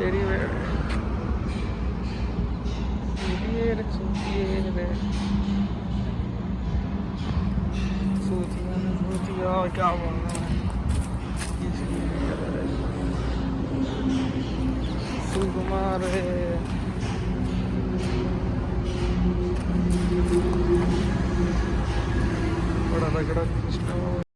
तेरी वेड़ सूतिए सूतिया क्या बोलना है सुकुमार बड़ा तगड़ा कृष्ण